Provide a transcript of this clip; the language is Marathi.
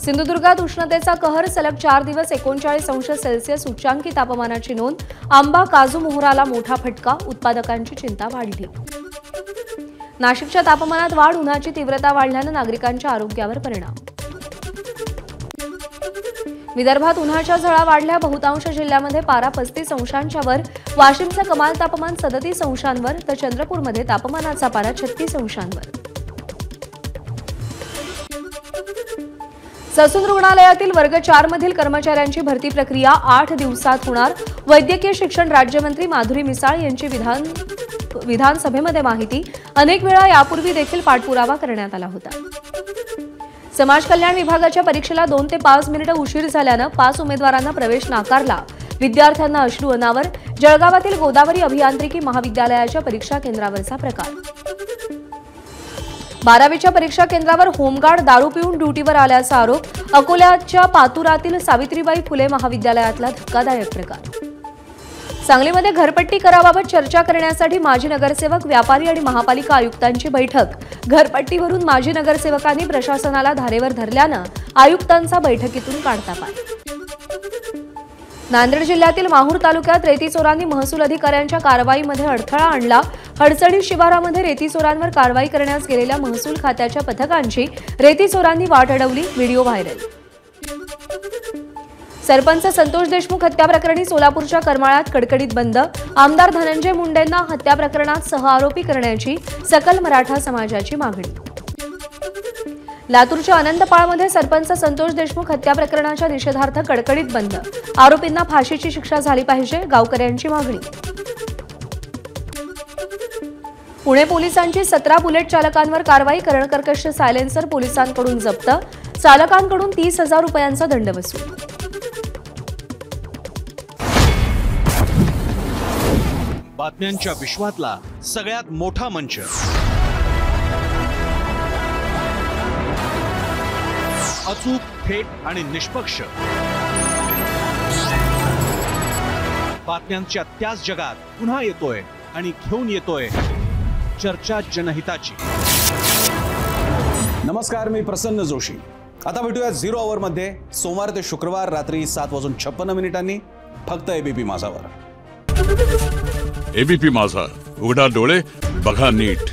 सिंधुदुर्गात उष्णतेचा कहर सलग 4 दिवस 39 अंश सेल्सिअस उच्चांकी तापमानाची नोंद। आंबा काजू मोहराला मोठा फटका, उत्पादकांची चिंता वाढली। नाशिकच्या तापमानात वाढ, उन्हाची तीव्रता वाढल्याने नागरिकांच्या आरोग्यावर परिणाम। विदर्भात उन्हाच्या झळा वाढल्या, बहुतांश जिल्ह्यांमध्ये पारा 35 अंशांच्या वर। वाशिमचं कमाल तापमान 37 अंशांवर तर चंद्रपूरमध्ये तापमानाचा पारा 36 अंशांवर। ससून रुग्णालयातील वर्ग 4 मधील कर्मचाऱ्यांची भरती प्रक्रिया 8 दिवसात होणार। वैद्यकीय शिक्षण राज्यमंत्री माधुरी मिसाळ यांची विधानसभेमध्ये माहिती। अनेक वेळा यापूर्वी देखील पाठपुरावा करण्यात आला होता। समाज कल्याण विभागाच्या परीक्षेला 2 ते 5 मिनिटे उशीर झाल्याने 5 उमेदवारांना प्रवेश नाकारला। विद्यार्थ्यांना अश्रू अनावर। जळगावातील गोदावरी अभियांत्रिकी महाविद्यालयाच्या परीक्षा केंद्रावरचा प्रकार। 12वीच्या परीक्षा केंद्रावर होमगार्ड दारू पिऊन ड्युटीवर आल्याचा आरोप। अकोल्याच्या पातुरातील सावित्रीबाई फुले महाविद्यालयातला धक्कादायक प्रकार। सांगलीमध्ये घरपट्टी कराबाबत चर्चा करण्यासाठी माजी नगरसेवक, व्यापारी आणि महापालिका आयुक्तांची बैठक। घरपट्टीवरून माजी नगरसेवकांनी प्रशासनाला धारेवर धरल्याने आयुक्तांचा बैठकीतून काढता पाय। नांदेड जिल्ह्यातील माहूर तालुक्यात रेती चोरांनी महसूल अधिकाऱ्यांच्या कारवाईमध्ये अडथळा आणला। हडसडी शिवारामध्ये रेती चोरांवर कारवाई करण्यास गेलेल्या महसूल खात्याच्या पथकांची रेती चोरांनी वाट अडवली। Video viral. सरपंच संतोष देशमुख हत्या प्रकरणी सोलापूरच्या करमाळ्यात कडकडीत बंद। आमदार धनंजय मुंडेंना हत्या प्रकरणात सहआरोपी करण्याची सकल मराठा समाजाची मागणी। लातूरच्या आनंदपाळमध्ये सरपंच संतोष देशमुख हत्या प्रकरणाच्या निषेधार्थ कडकडीत बंद। आरोपींना फाशीची शिक्षा झाली पाहिजे, गावकऱ्यांची मागणी। पुणे पोलिसांची 17 बुलेट चालकांवर कारवाई। कर्णकर्कश सायलेन्सर पोलिसांकडून जप्त। चालकांकडून 30,000 रुपयांचा दंड वसूल। बातम्यांच्या विश्वातला सगळ्यात मोठा मंच, अचूक, थेट आणि निष्पक्ष बातम्यांच्या त्याच जगात पुन्हा येतोय आणि घेऊन येतोय चर्चा जनहिताची। नमस्कार, मी प्रसन्न जोशी। आता भेटूया 0 आवर मध्ये सोमवार ते शुक्रवार रात्री 7:56 फक्त एबीपी माझावर। एबीपी माझा, उघडा डोळे बघा नीट।